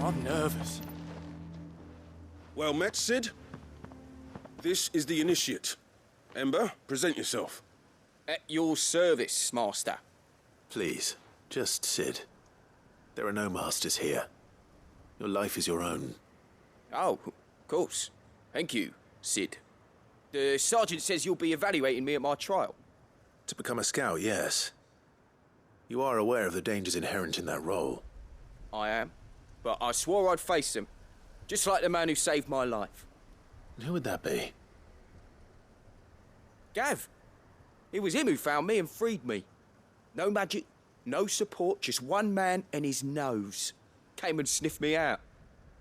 I'm nervous. Well met, Sid. This is the Initiate. Ember, present yourself. At your service, Master. Please, just Sid. There are no masters here. Your life is your own. Oh, of course. Thank you, Sid. The Sergeant says you'll be evaluating me at my trial. To become a scout, yes. You are aware of the dangers inherent in that role. I am. But I swore I'd face them. Just like the man who saved my life. Who would that be? Gav. It was him who found me and freed me. No magic, no support, just one man and his nose. Came and sniffed me out.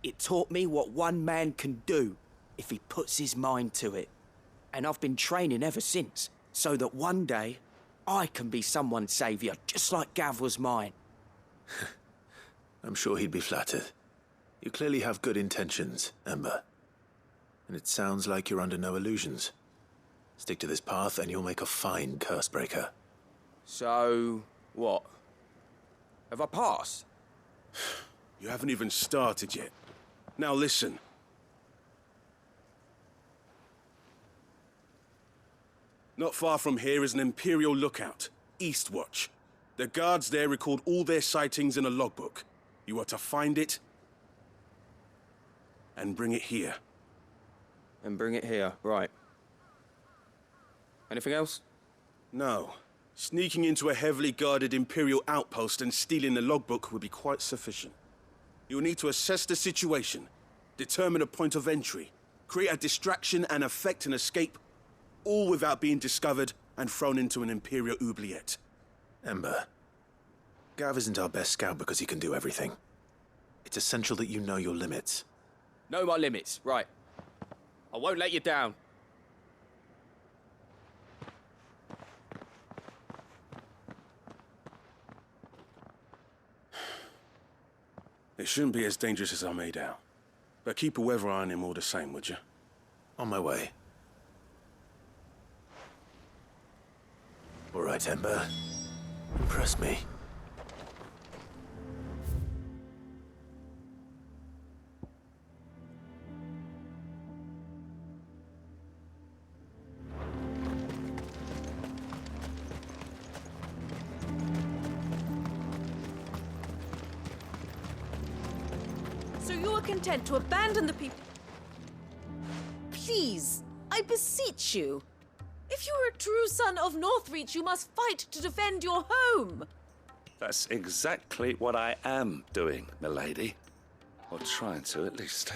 It taught me what one man can do if he puts his mind to it. And I've been training ever since, so that one day I can be someone's saviour, just like Gav was mine. I'm sure he'd be flattered. You clearly have good intentions, Ember. And it sounds like you're under no illusions. Stick to this path and you'll make a fine curse-breaker. So, what? Have I passed? You haven't even started yet. Now listen. Not far from here is an Imperial lookout, Eastwatch. The guards there record all their sightings in a logbook. You are to find it and bring it here. And bring it here, right. Anything else? No. Sneaking into a heavily guarded Imperial outpost and stealing the logbook would be quite sufficient. You'll need to assess the situation, determine a point of entry, create a distraction and effect an escape, all without being discovered and thrown into an Imperial oubliette. Ember, Gav isn't our best scout because he can do everything. It's essential that you know your limits. Know my limits, right. I won't let you down. It shouldn't be as dangerous as I made out. But keep a weather eye on him all the same, would you? On my way. All right, Ember. Impress me. So you are content to abandon the people? Please, I beseech you. If you are a true son of Northreach, you must fight to defend your home. That's exactly what I am doing, milady. Or trying to, at least.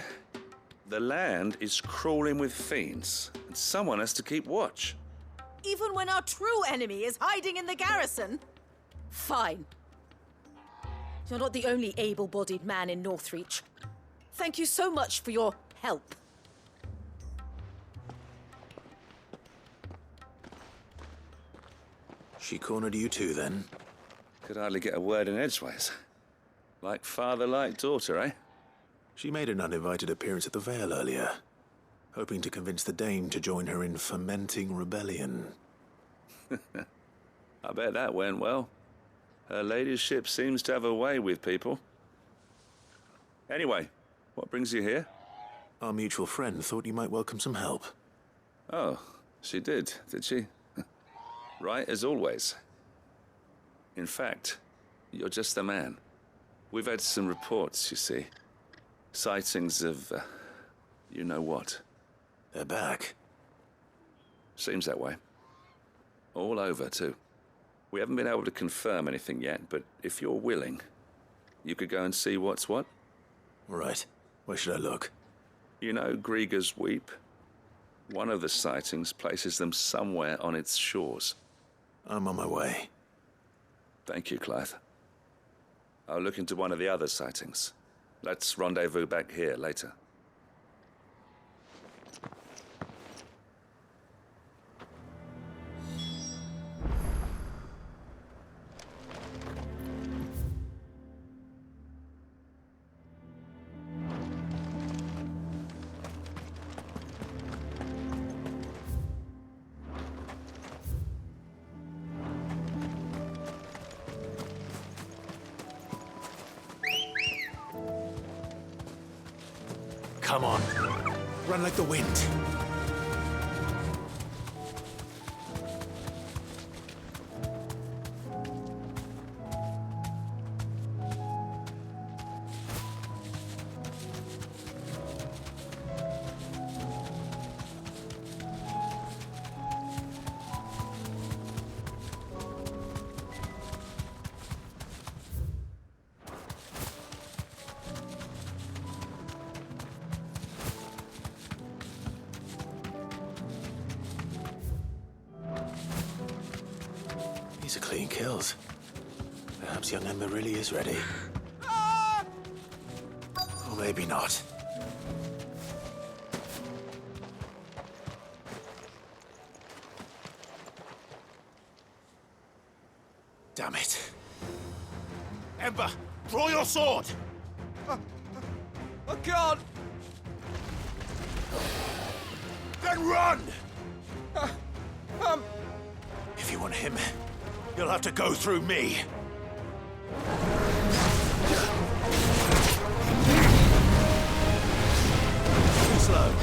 The land is crawling with fiends, and someone has to keep watch. Even when our true enemy is hiding in the garrison? Fine. You're not the only able-bodied man in Northreach. Thank you so much for your help. She cornered you too, then? Could hardly get a word in edgeways. Like father, like daughter, eh? She made an uninvited appearance at the Vale earlier, hoping to convince the Dame to join her in fomenting rebellion. I bet that went well. Her ladyship seems to have a way with people. Anyway, what brings you here? Our mutual friend thought you might welcome some help. Oh, she did she? Right as always. In fact, you're just the man. We've had some reports, you see. Sightings of, you know what. They're back. Seems that way. All over, too. We haven't been able to confirm anything yet, but if you're willing, you could go and see what's what. Right. Where should I look? You know Grieger's Weep? One of the sightings places them somewhere on its shores. I'm on my way. Thank you, Clive. I'll look into one of the other sightings. Let's rendezvous back here later. Come on. Run like the wind. These are clean kills. Perhaps young Emma really is ready. Or maybe not. Damn it. Ember, draw your sword! I can't! Then run! If you want him, you'll have to go through me. Too slow.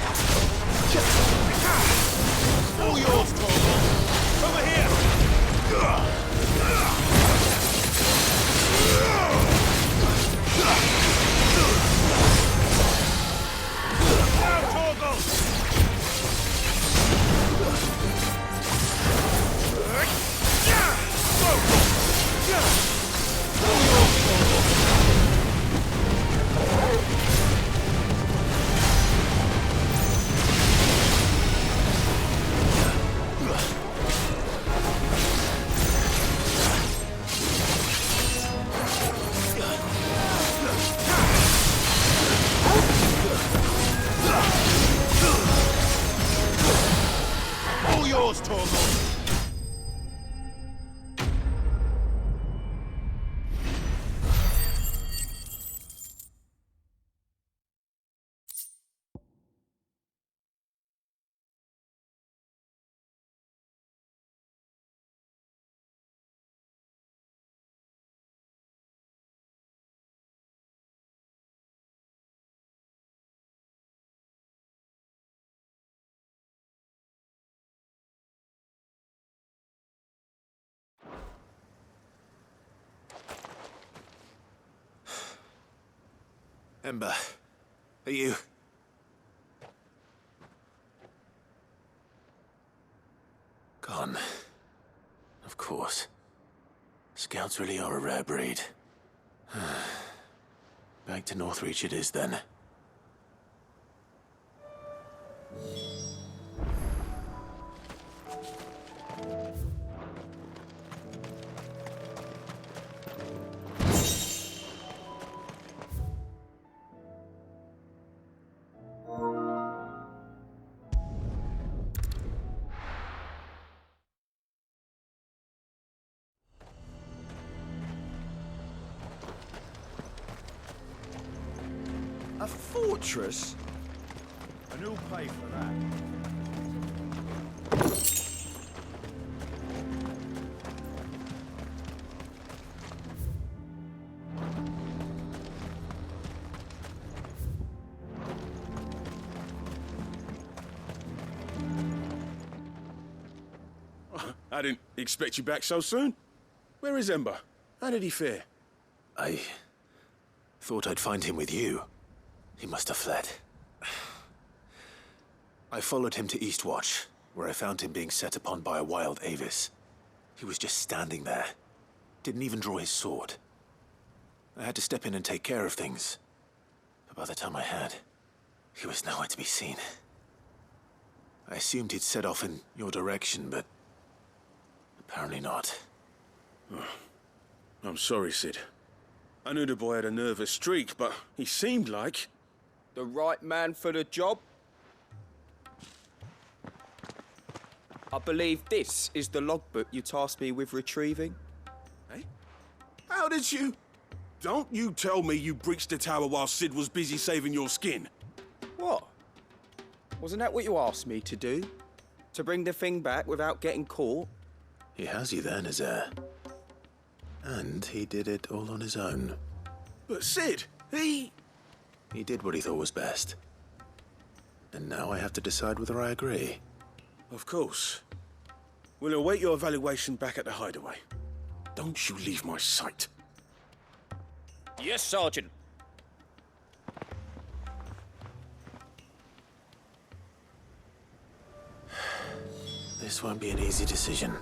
All yours, Torvald. Over here! Now, Torvald! All yours, Torvald. Ember, are you... Gone. Of course. Scouts really are a rare breed. Back to Northreach it is, then. A fortress? And who'll pay for that? I didn't expect you back so soon. Where is Ember? How did he fare? I thought I'd find him with you. He must have fled. I followed him to Eastwatch, where I found him being set upon by a wild Avis. He was just standing there. Didn't even draw his sword. I had to step in and take care of things. But by the time I had, he was nowhere to be seen. I assumed he'd set off in your direction, but apparently not. I'm sorry, Sid. I knew the boy had a nervous streak, but he seemed like... The right man for the job? I believe this is the logbook you tasked me with retrieving. Eh? How did you... Don't you tell me you breached the tower while Sid was busy saving your skin. What? Wasn't that what you asked me to do? To bring the thing back without getting caught? He has you then, as heir. And he did it all on his own. But Sid, he He did what he thought was best. And now I have to decide whether I agree. Of course. We'll await your evaluation back at the hideaway. Don't you leave my sight. Yes, Sergeant. This won't be an easy decision.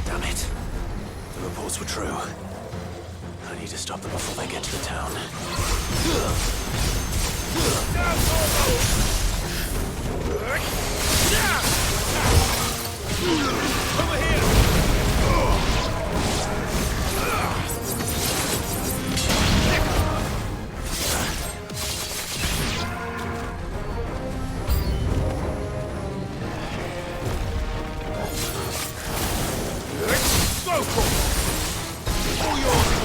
Damn it. The reports were true. I need to stop them before they get to the town. Over here! Go for it! All yours,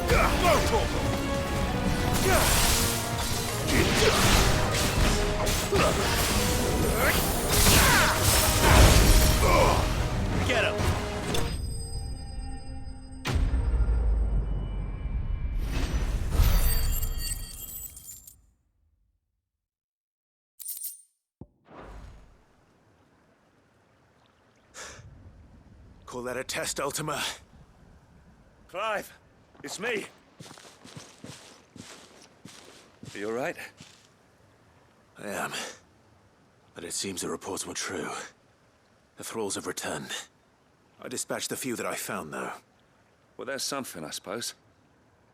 Down, Corvo! Get him! Call that a test, Ultima? Clive, it's me. Are you all right? I am. But it seems the reports were true. The thralls have returned. I dispatched the few that I found, though. Well, there's something, I suppose.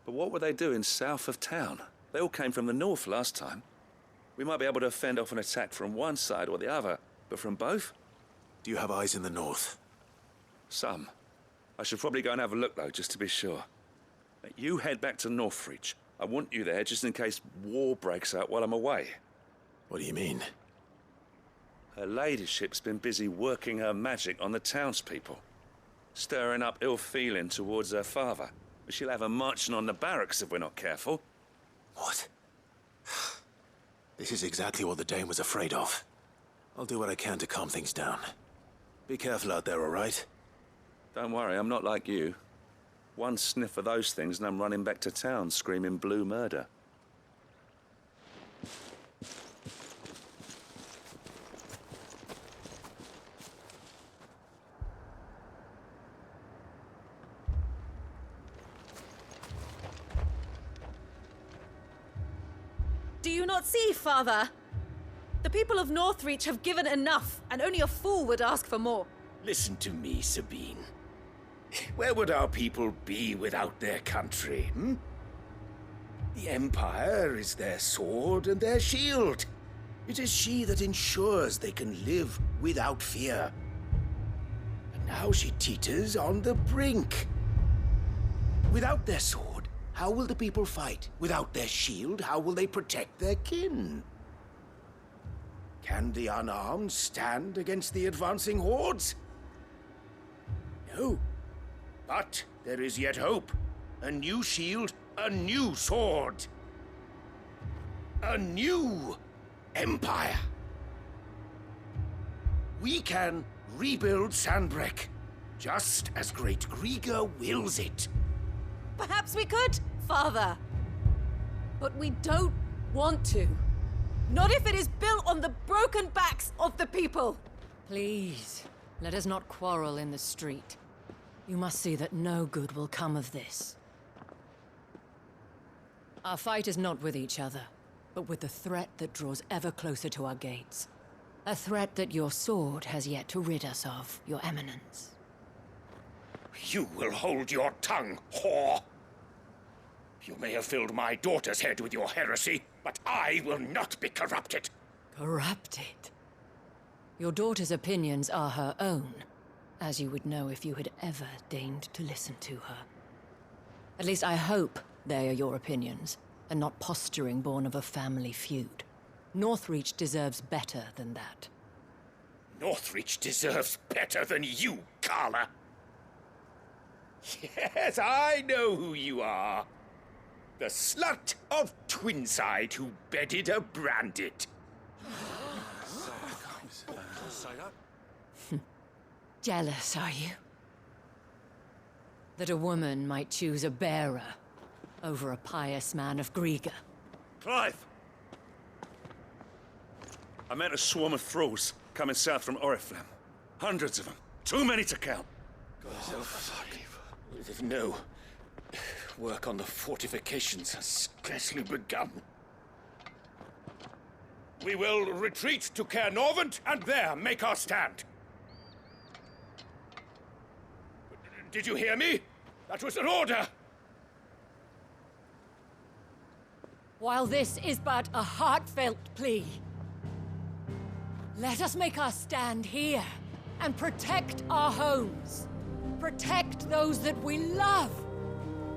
But what were they doing south of town? They all came from the north last time. We might be able to fend off an attack from one side or the other, but from both? Do you have eyes in the north? Some. I should probably go and have a look, though, just to be sure. You head back to Northreach. I want you there just in case war breaks out while I'm away. What do you mean? Her ladyship's been busy working her magic on the townspeople, stirring up ill feeling towards her father. But she'll have her marching on the barracks if we're not careful. What? This is exactly what the Dane was afraid of. I'll do what I can to calm things down. Be careful out there, all right? Don't worry, I'm not like you. One sniff of those things and I'm running back to town screaming blue murder. Do you not see, Father? The people of Northreach have given enough, and only a fool would ask for more. Listen to me, Sabine. Where would our people be without their country, hmm? The Empire is their sword and their shield. It is she that ensures they can live without fear. And now she teeters on the brink. Without their sword, how will the people fight? Without their shield, how will they protect their kin? Can the unarmed stand against the advancing hordes? No. But there is yet hope. A new shield, a new sword. A new empire. We can rebuild Sandbreck, just as Great Grieger wills it. Perhaps we could, Father. But we don't want to. Not if it is built on the broken backs of the people. Please, let us not quarrel in the street. You must see that no good will come of this. Our fight is not with each other, but with the threat that draws ever closer to our gates. A threat that your sword has yet to rid us of, Your Eminence. You will hold your tongue, whore! You may have filled my daughter's head with your heresy, but I will not be corrupted! Corrupted? Your daughter's opinions are her own, as you would know if you had ever deigned to listen to her. At least I hope they are your opinions, and not posturing born of a family feud. Northreach deserves better than that. Northreach deserves better than you, Carla! Yes, I know who you are. The slut of Twinside who bedded a Branded. Jealous, are you? That a woman might choose a bearer over a pious man of Griega. Clive! I met a swarm of thralls coming south from Oriflamme. Hundreds of them. Too many to count. Oh, fuck. No. Work on the fortifications has scarcely begun. We will retreat to Caernarvon and there make our stand. Did you hear me? That was an order! While this is but a heartfelt plea, let us make our stand here and protect our homes. Protect those that we love.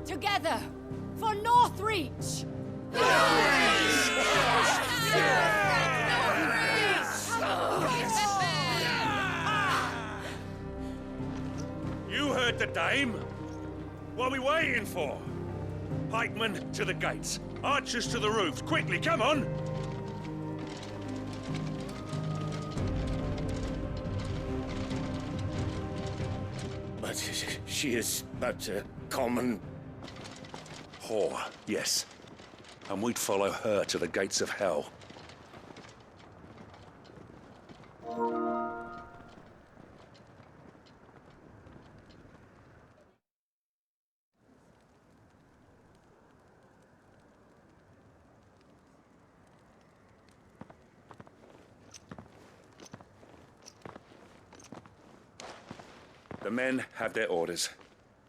Together, for Northreach! You heard the dame. What are we waiting for? Pikemen to the gates. Archers to the roofs. Quickly, come on! But she is but a common... Whore, yes. And we'd follow her to the gates of hell. The men have their orders,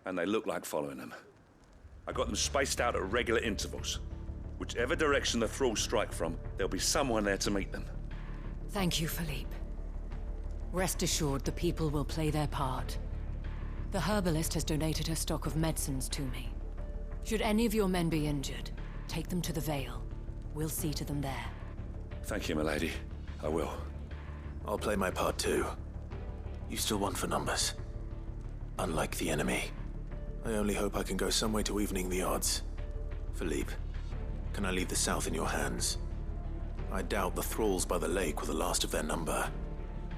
and they look like following them. I got them spaced out at regular intervals. Whichever direction the thralls strike from, there'll be someone there to meet them. Thank you, Philippe. Rest assured the people will play their part. The herbalist has donated her stock of medicines to me. Should any of your men be injured, take them to the Vale. We'll see to them there. Thank you, milady. I will. I'll play my part too. You still want for numbers. Unlike the enemy. I only hope I can go some way to evening the odds. Philippe, can I leave the south in your hands? I doubt the thralls by the lake were the last of their number.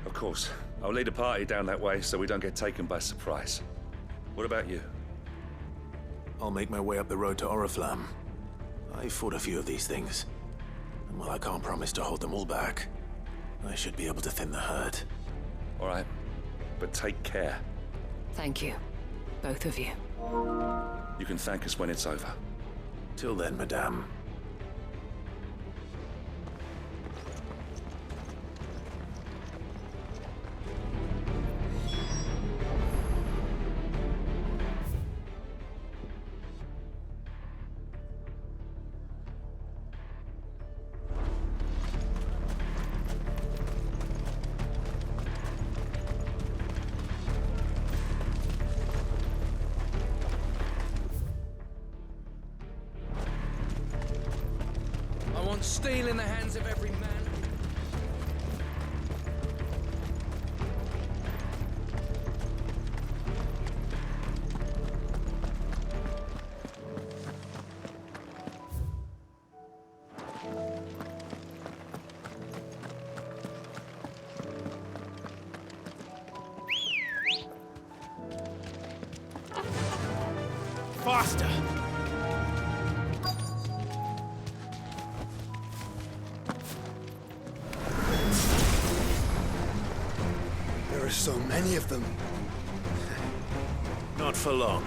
Of course. I'll lead a party down that way so we don't get taken by surprise. What about you? I'll make my way up the road to Oriflamme. I fought a few of these things. And while I can't promise to hold them all back, I should be able to thin the herd. All right. But take care. Thank you, both of you. You can thank us when it's over. Till then, madame. Steel in the hands of every man. Faster! There are so many of them. Not for long.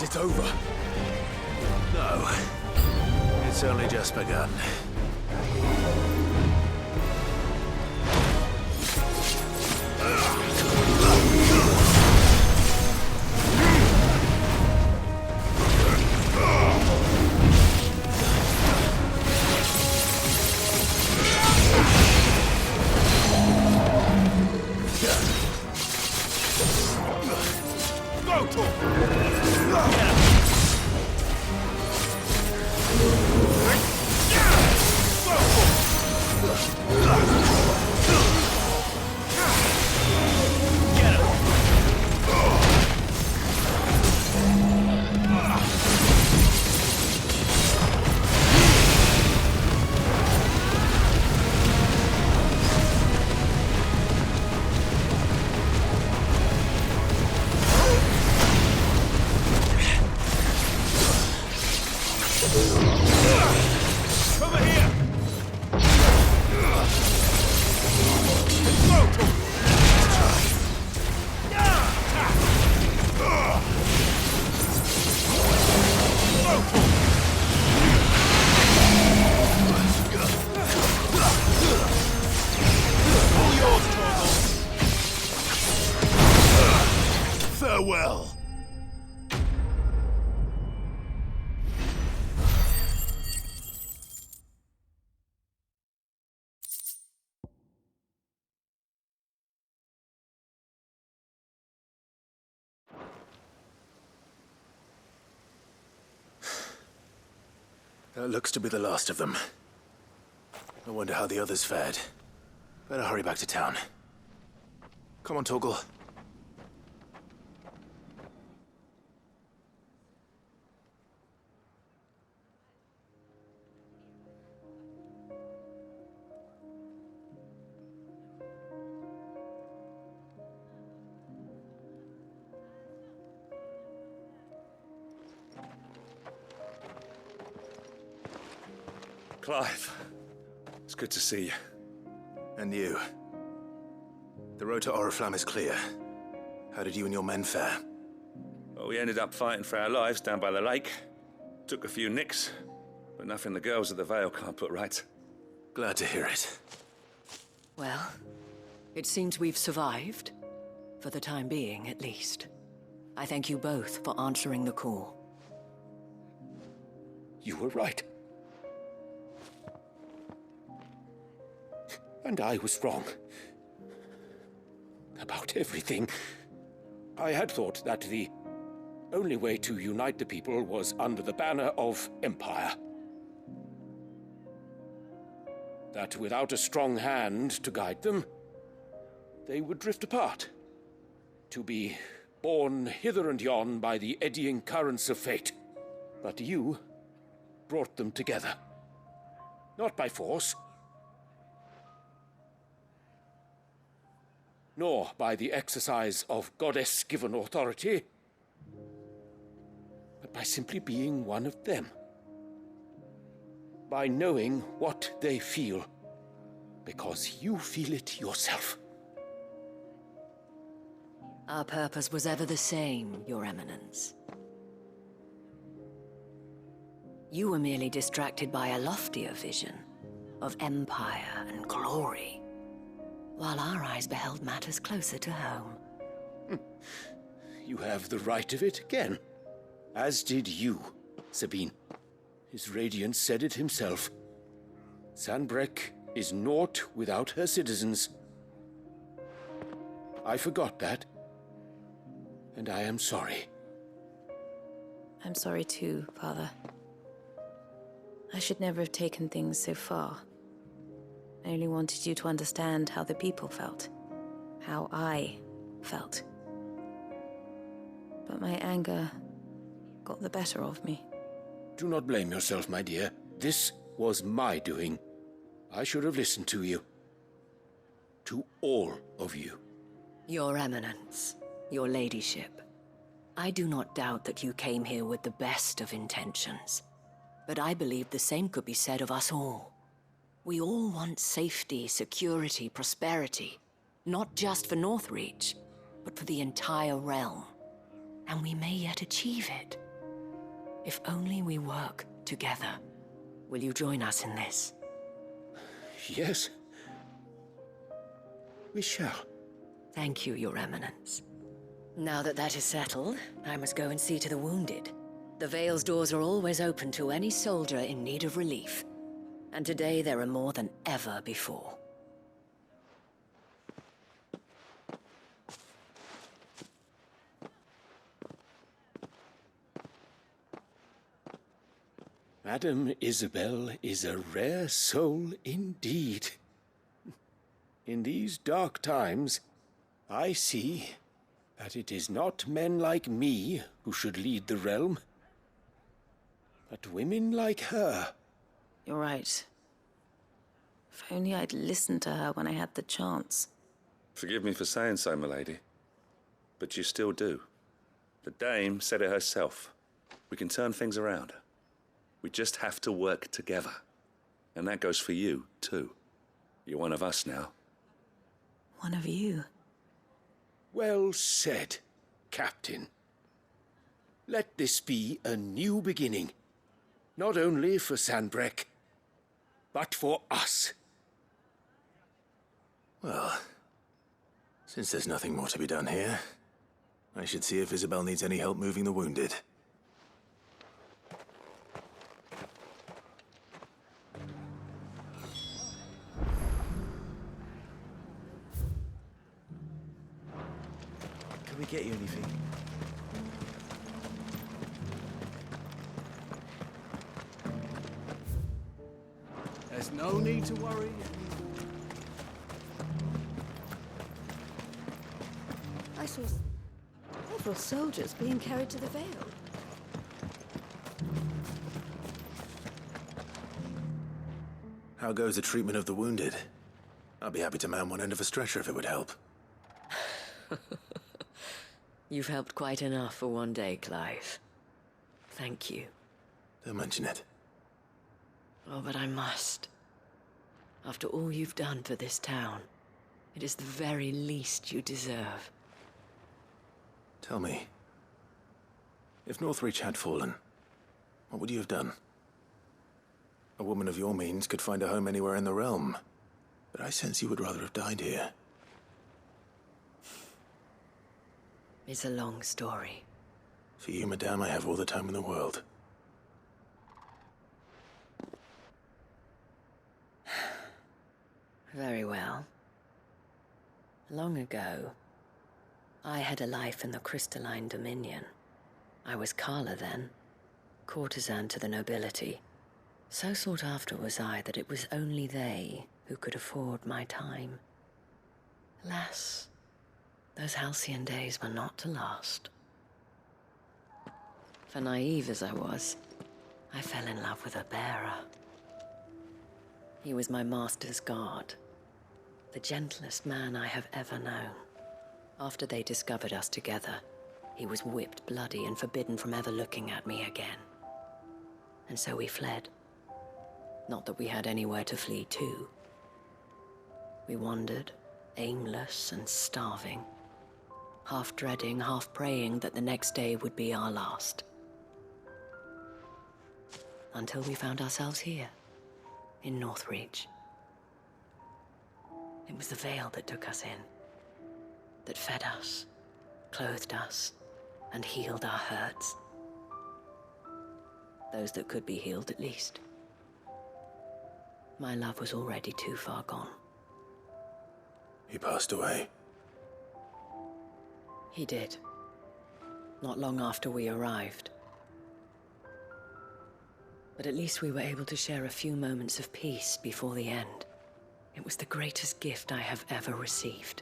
It's over. No. It's only just begun. Farewell. That looks to be the last of them. I wonder how the others fared. Better hurry back to town. Come on, Torgal. Clive, it's good to see you. And you. The road to Oriflamme is clear. How did you and your men fare? Well, we ended up fighting for our lives down by the lake. Took a few nicks, but nothing the girls at the Vale can't put right. Glad to hear it. Well, it seems we've survived. For the time being, at least. I thank you both for answering the call. You were right. And I was wrong. About everything. I had thought that the only way to unite the people was under the banner of Empire. That without a strong hand to guide them, they would drift apart. To be borne hither and yon by the eddying currents of fate. But you brought them together. Not by force, nor by the exercise of goddess-given authority, but by simply being one of them. By knowing what they feel, because you feel it yourself. Our purpose was ever the same, Your Eminence. You were merely distracted by a loftier vision of empire and glory, while our eyes beheld matters closer to home. You have the right of it again. As did you, Sabine. His Radiance said it himself. Sanbreque is naught without her citizens. I forgot that, and I am sorry. I'm sorry too, Father. I should never have taken things so far. I only wanted you to understand how the people felt. How I felt. But my anger got the better of me. Do not blame yourself, my dear. This was my doing. I should have listened to you. To all of you. Your Eminence, your ladyship, I do not doubt that you came here with the best of intentions. But I believe the same could be said of us all. We all want safety, security, prosperity. Not just for Northreach, but for the entire realm. And we may yet achieve it. If only we work together. Will you join us in this? Yes. We shall. Thank you, Your Eminence. Now that that is settled, I must go and see to the wounded. The Vale's doors are always open to any soldier in need of relief. And today there are more than ever before. Madame Isabel is a rare soul indeed. In these dark times, I see that it is not men like me who should lead the realm, but women like her. You're right. If only I'd listened to her when I had the chance. Forgive me for saying so, milady, but you still do. The dame said it herself. We can turn things around. We just have to work together. And that goes for you, too. You're one of us now. One of you. Well said, Captain. Let this be a new beginning. Not only for Sanbreque, but for us. Well, since there's nothing more to be done here, I should see if Isabel needs any help moving the wounded. Can we get you anything? There's no need to worry. I saw several soldiers being carried to the Vale. How goes the treatment of the wounded? I'll be happy to man one end of a stretcher if it would help. You've helped quite enough for one day, Clive. Thank you. Don't mention it. Oh, but I must. After all you've done for this town, it is the very least you deserve. Tell me, if Northreach had fallen, what would you have done? A woman of your means could find a home anywhere in the realm, but I sense you would rather have died here. It's a long story. For you, madame, I have all the time in the world. Very well. Long ago, I had a life in the Crystalline Dominion. I was Carla then, courtesan to the nobility. So sought after was I that it was only they who could afford my time. Alas, those halcyon days were not to last. For naive as I was, I fell in love with a bearer. He was my master's guard, the gentlest man I have ever known. After they discovered us together, he was whipped bloody and forbidden from ever looking at me again. And so we fled. Not that we had anywhere to flee to. We wandered, aimless and starving, half dreading, half praying that the next day would be our last. Until we found ourselves here, in Northreach. It was the Vale that took us in, that fed us, clothed us, and healed our hurts. Those that could be healed, at least. My love was already too far gone. He passed away. He did. Not long after we arrived. But at least we were able to share a few moments of peace before the end. It was the greatest gift I have ever received.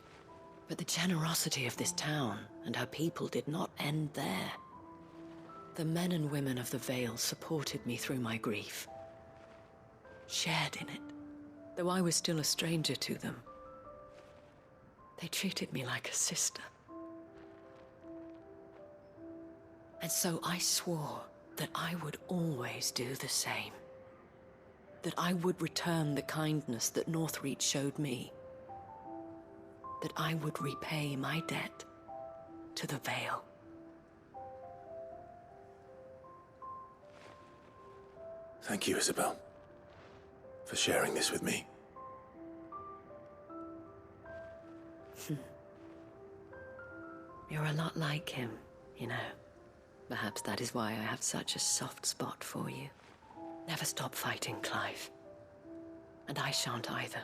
But the generosity of this town and her people did not end there. The men and women of the Vale supported me through my grief, shared in it, though I was still a stranger to them. They treated me like a sister. And so I swore that I would always do the same. That I would return the kindness that Northreach showed me. That I would repay my debt to the Vale. Thank you, Isabel, for sharing this with me. You're a lot like him, you know. Perhaps that is why I have such a soft spot for you. Never stop fighting, Clive. And I shan't either.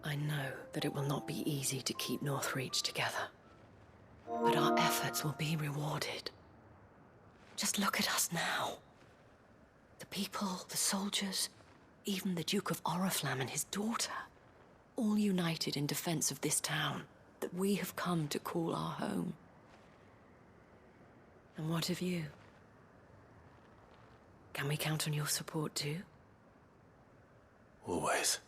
I know that it will not be easy to keep Northreach together. But our efforts will be rewarded. Just look at us now. The people, the soldiers, even the Duke of Oriflamme and his daughter, all united in defense of this town that we have come to call our home. And what of you? Can we count on your support too? Always.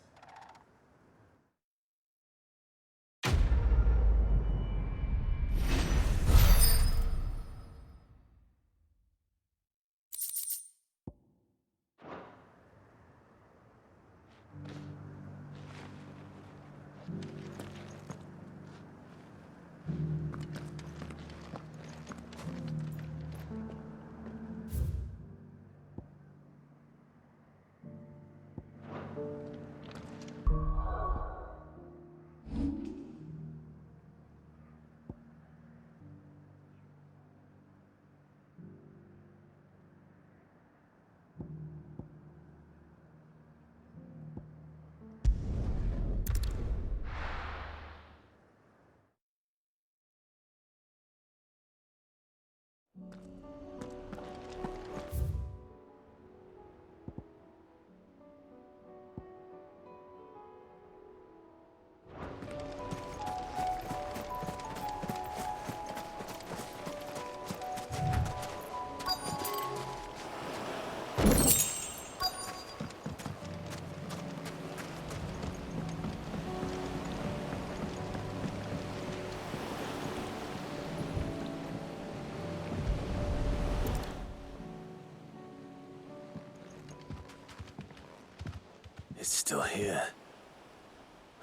It's still here.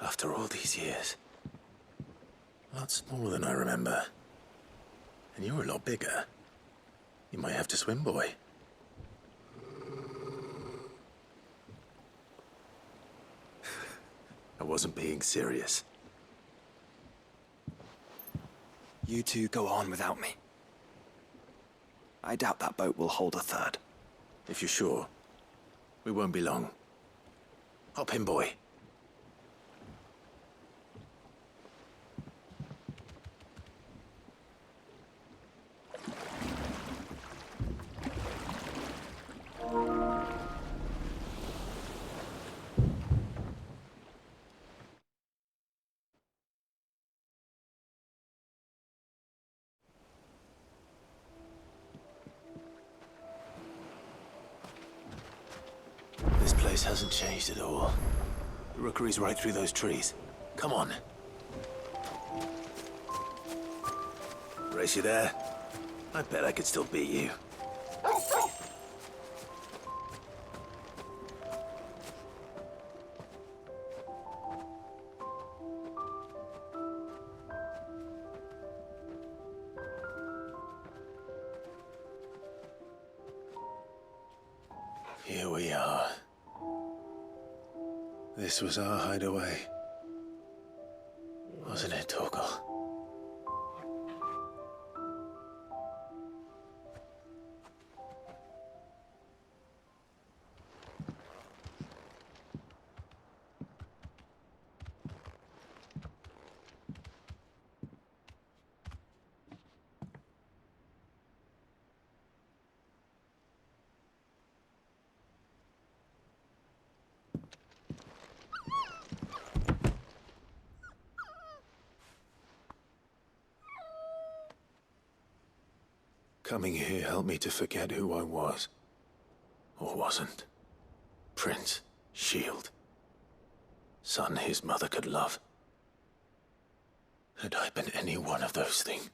After all these years. A lot smaller than I remember. And you're a lot bigger. You might have to swim, boy. I wasn't being serious. You two go on without me. I doubt that boat will hold a third. If you're sure, we won't be long. Hop in, boy. This place hasn't changed at all. The rookery's right through those trees. Come on. Race you there? I bet I could still beat you. Here we are. This was our hideaway. Wasn't it, Torgal? Coming here helped me to forget who I was. Or wasn't. Prince, shield. Son his mother could love. Had I been any one of those things?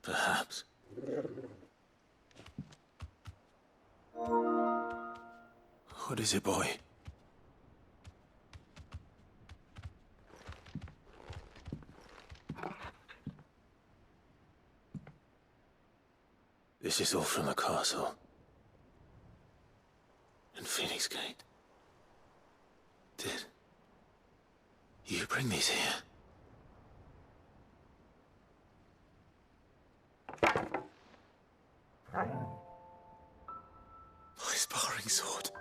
Perhaps. What is it, boy? This is all from the castle. And Phoenix Gate. Did you bring these here? My sparring sword.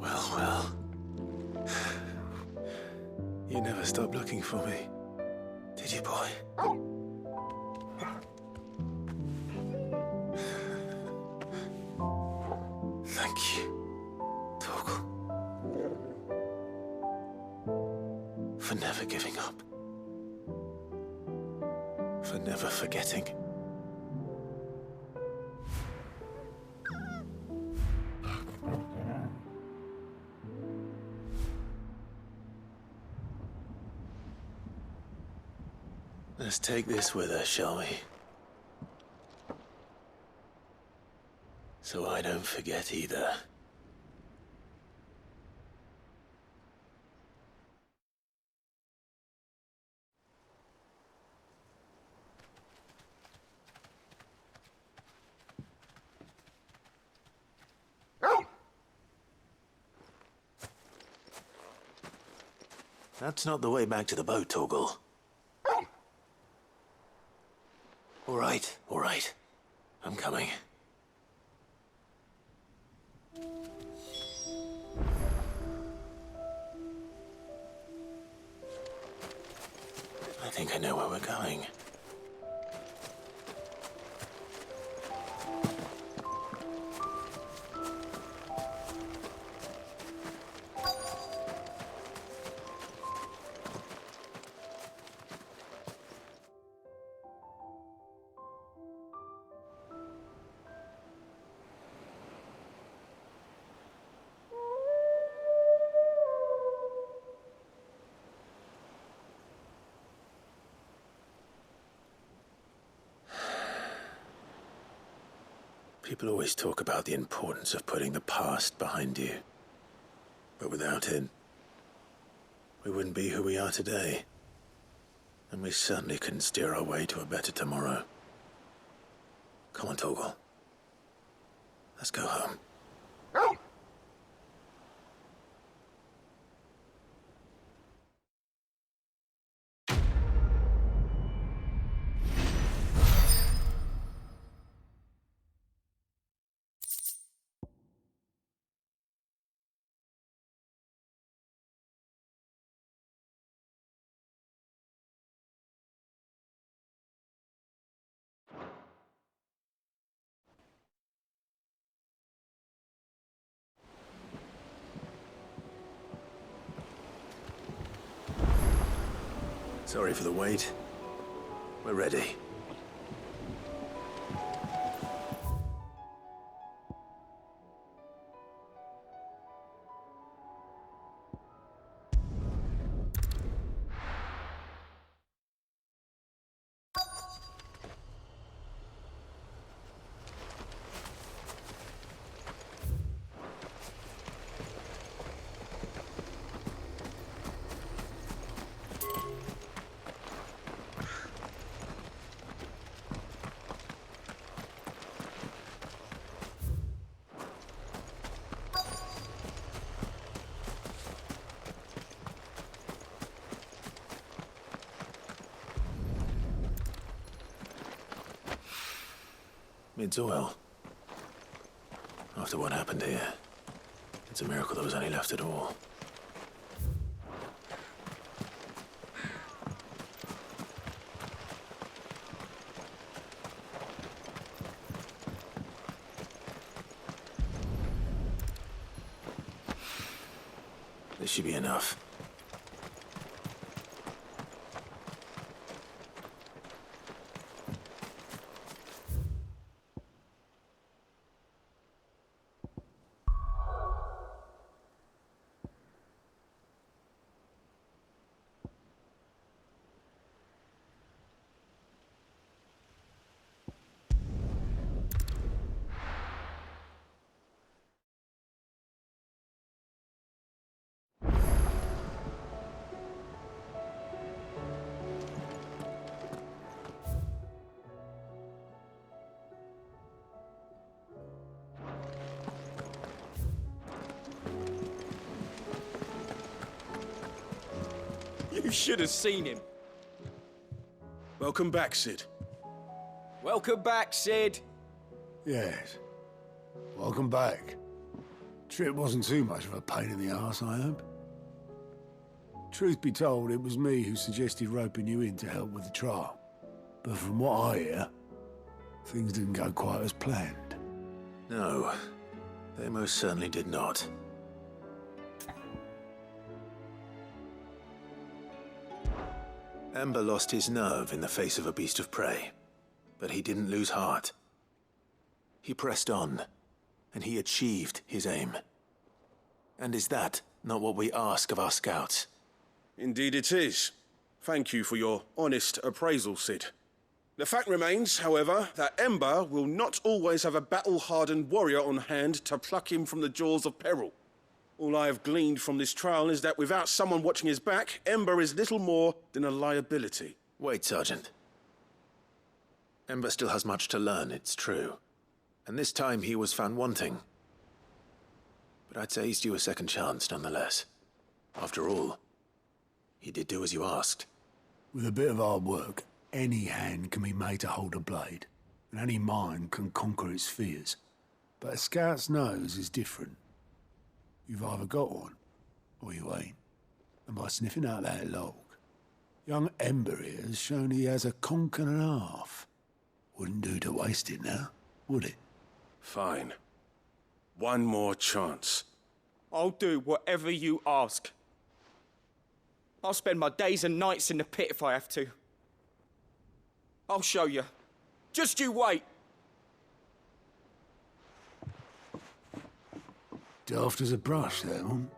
Well. You never stopped looking for me, did you, boy? Thank you, Torgal. For never giving up. For never forgetting. Let's take this with us, shall we? So I don't forget either. That's not the way back to the boat, Torgal. All right. I'm coming. I think I know where we're going. People always talk about the importance of putting the past behind you. But without it, we wouldn't be who we are today. And we certainly couldn't steer our way to a better tomorrow. Come on, Torgal. Let's go home. Sorry for the wait. We're ready. It's oil. After what happened here, it's a miracle there was any left at all. This should be enough. You should have seen him. Welcome back, Sid. Welcome back, Sid. Yes. Welcome back. Trip wasn't too much of a pain in the arse, I hope. Truth be told, it was me who suggested roping you in to help with the trial. But from what I hear, things didn't go quite as planned. No, they most certainly did not. Ember lost his nerve in the face of a beast of prey, but he didn't lose heart. He pressed on, and he achieved his aim. And is that not what we ask of our scouts? Indeed it is. Thank you for your honest appraisal, Sid. The fact remains, however, that Ember will not always have a battle-hardened warrior on hand to pluck him from the jaws of peril. All I have gleaned from this trial is that without someone watching his back, Ember is little more than a liability. Wait, Sergeant. Ember still has much to learn, it's true. And this time he was found wanting. But I'd say he's due a second chance, nonetheless. After all, he did do as you asked. With a bit of hard work, any hand can be made to hold a blade, and any mind can conquer its fears. But a scout's nose is different. You've either got one, or you ain't. And by sniffing out that log, young Ember here has shown he has a conk and a half. Wouldn't do to waste it now, would it? Fine. One more chance. I'll do whatever you ask. I'll spend my days and nights in the pit if I have to. I'll show you. Just you wait. Daft as a brush, that one.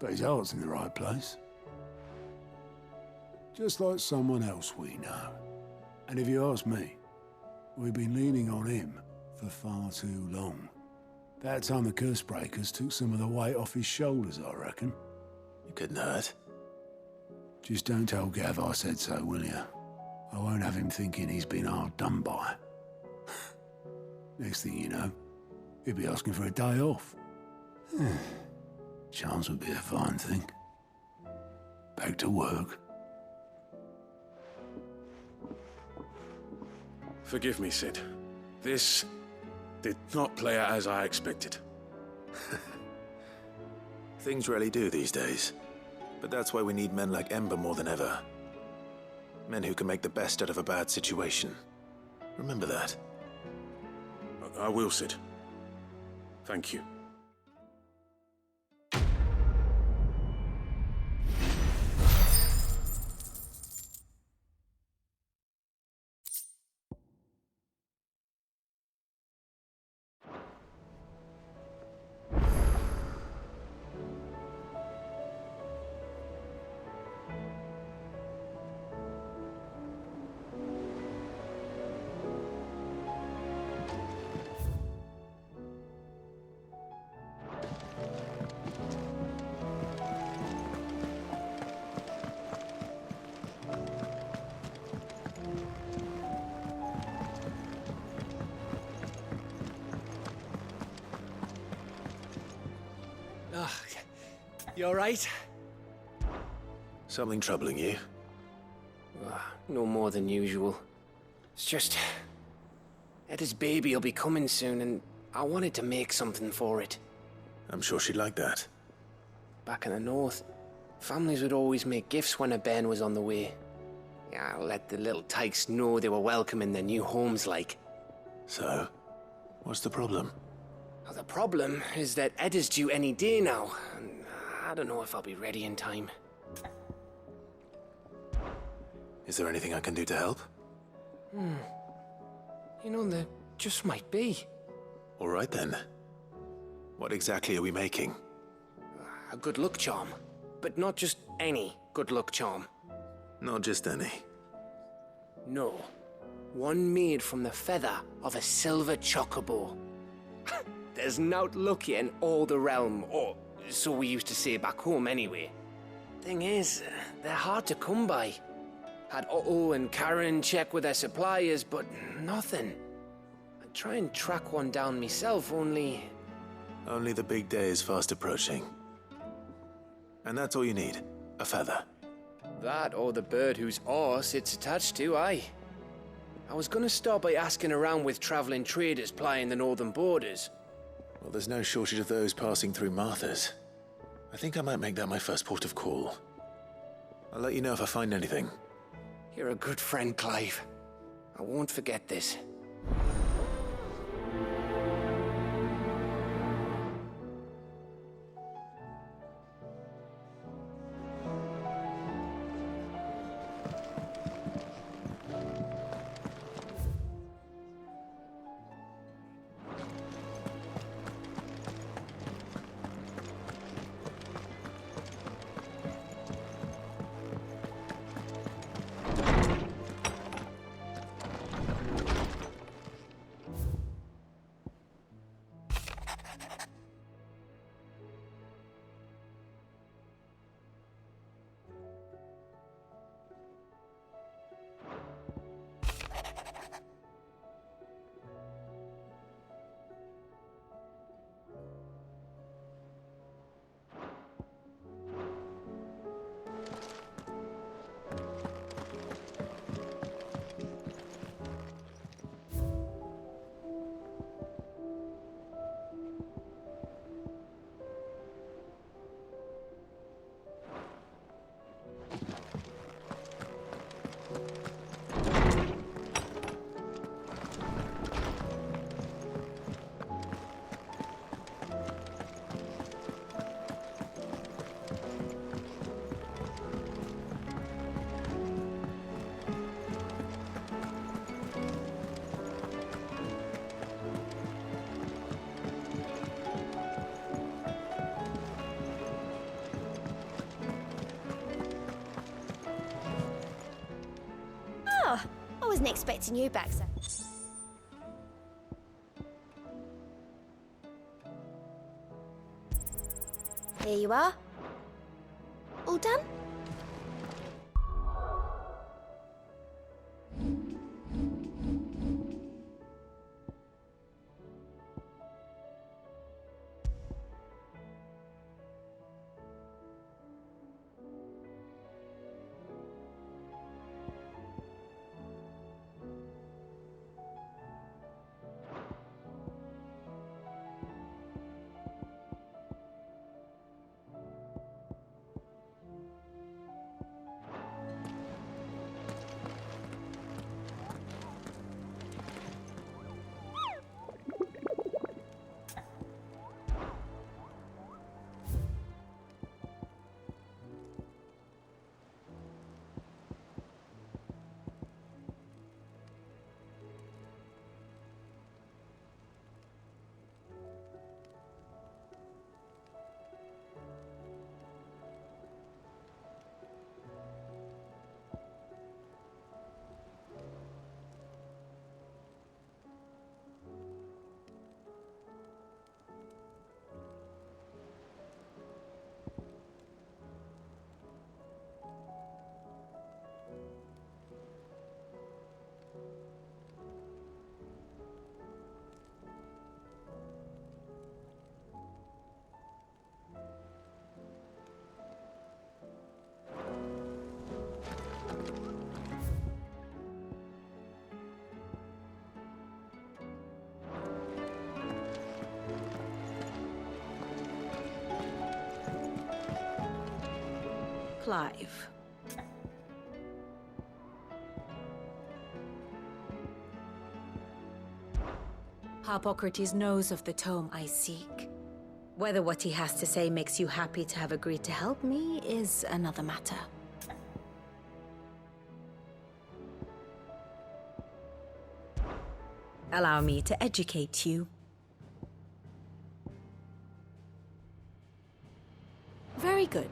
But his heart's in the right place. Just like someone else we know. And if you ask me, we've been leaning on him for far too long. That time the curse breakers took some of the weight off his shoulders, I reckon. You couldn't hurt. Just don't tell Gav I said so, will you? I won't have him thinking he's been hard done by. Next thing you know, he'll be asking for a day off. Chance would be a fine thing. Back to work. Forgive me, Sid. This did not play out as I expected. Things rarely do these days. But that's why we need men like Ember more than ever. Men who can make the best out of a bad situation. Remember that. I will, Sid. Thank you. You all right? Something troubling you? No more than usual. It's just... Etta's baby will be coming soon, and I wanted to make something for it. I'm sure she'd like that. Back in the north, families would always make gifts when a bairn was on the way. Yeah, let the little tykes know they were welcome in their new homes, like. So, what's the problem? Well, the problem is that Etta's due any day now, and I don't know if I'll be ready in time. Is there anything I can do to help? You know, there just might be. All right then. What exactly are we making? A good luck charm. But not just any good luck charm. Not just any. No. One made from the feather of a silver chocobo. There's nowt luckier in all the realm, or so we used to say back home anyway. Thing is, they're hard to come by. Had Otto and Karen check with their suppliers, but nothing. I'd try and track one down myself, only... Only the big day is fast approaching. And that's all you need, a feather. That or the bird whose horse it's attached to, aye. I was gonna start by asking around with traveling traders plying the northern borders. Well, there's no shortage of those passing through Martha's. I think I might make that my first port of call. I'll let you know if I find anything. You're a good friend, Clive. I won't forget this. I wasn't expecting you back, sir. Here you are. All done? Clive. Harpocrates knows of the tome I seek. Whether what he has to say makes you happy to have agreed to help me is another matter. Allow me to educate you. Very good.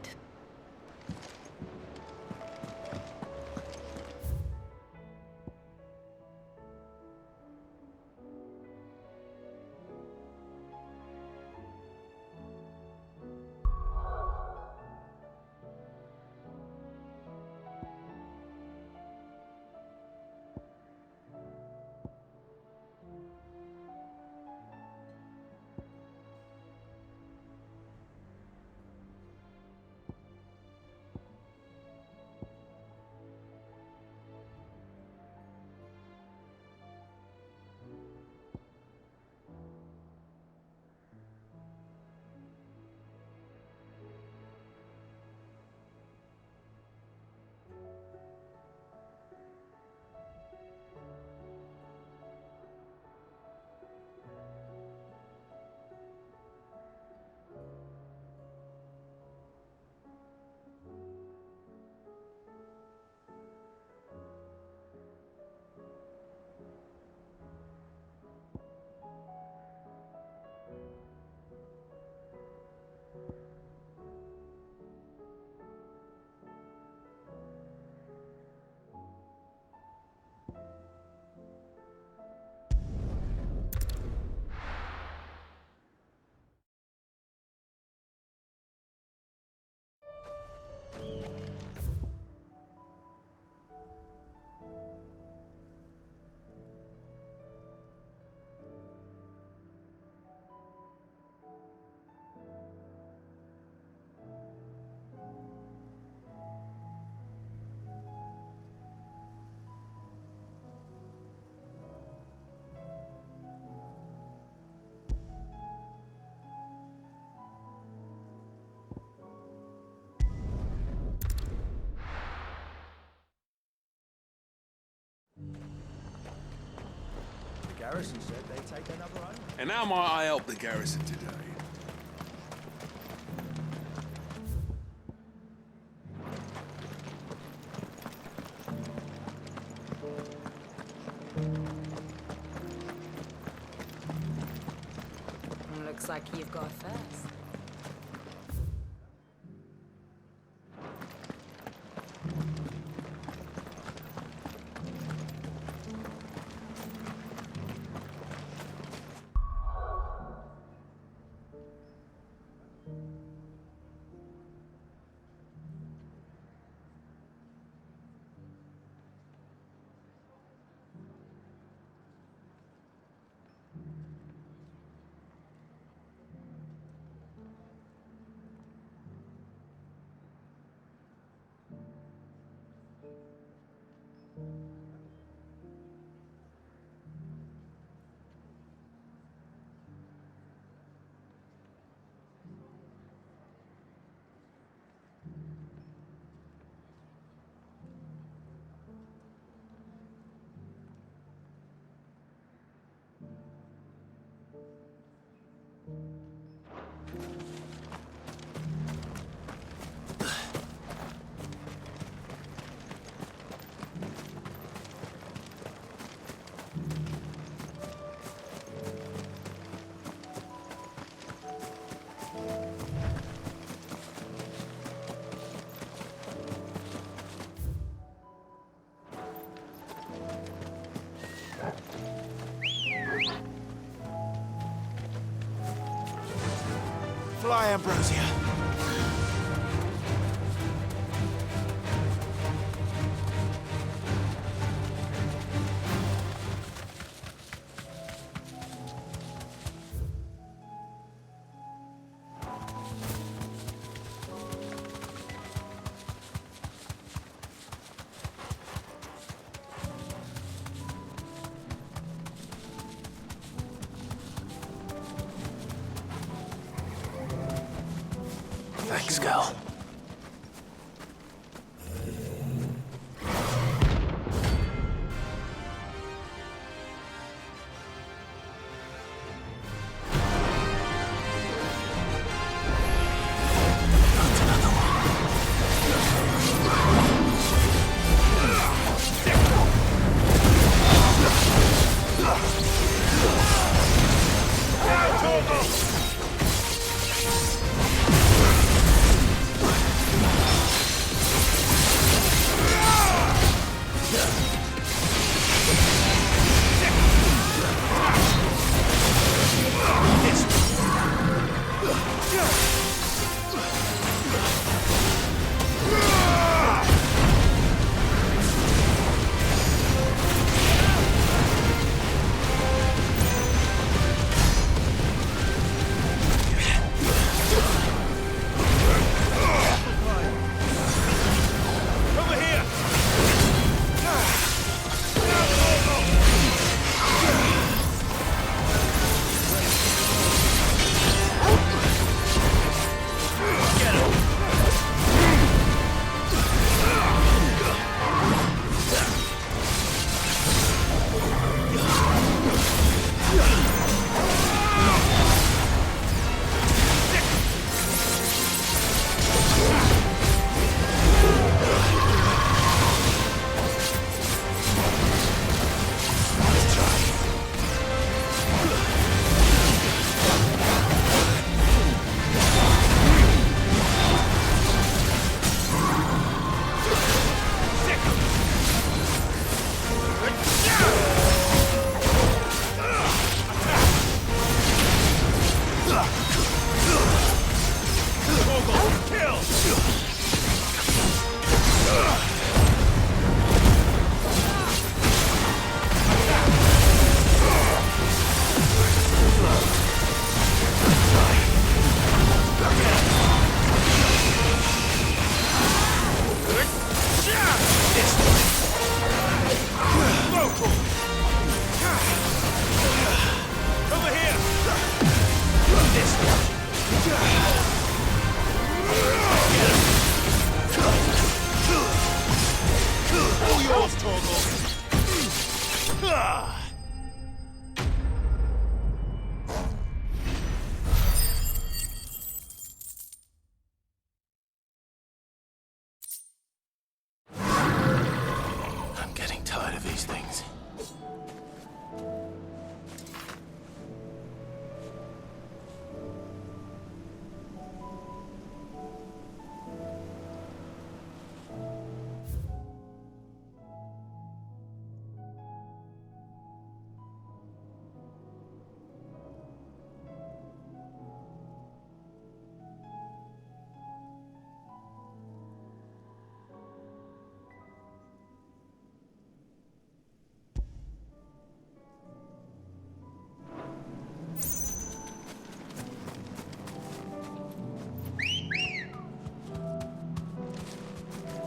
Garrison said they'd take another own. And how might I help the garrison today? Looks like you've got first. Fly, Ambrosia. Thanks, girl. I'm getting tired of these things.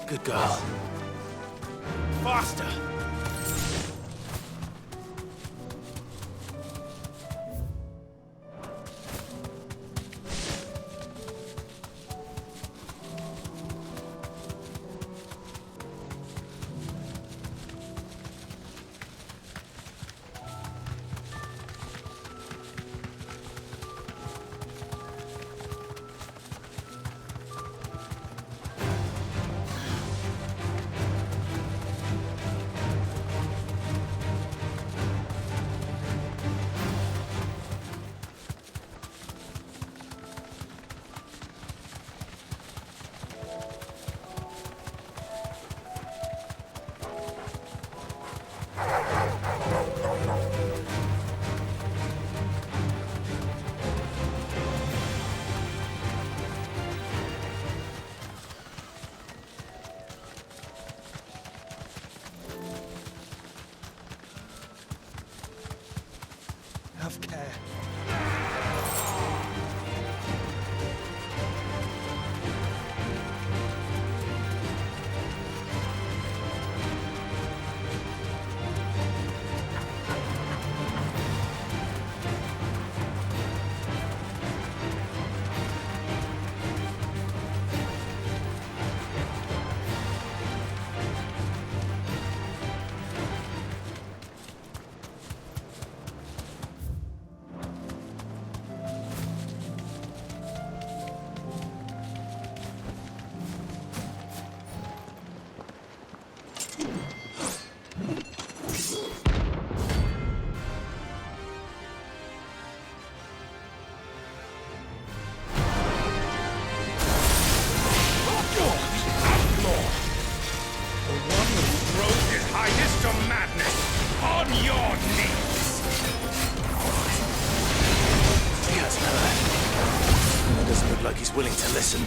Good girl. Faster! like he's willing to listen.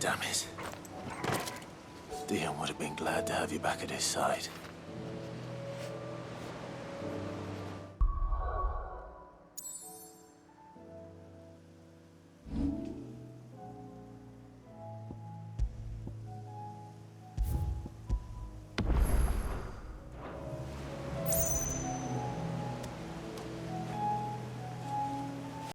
Damn it. Dion would have been glad to have you back at his side.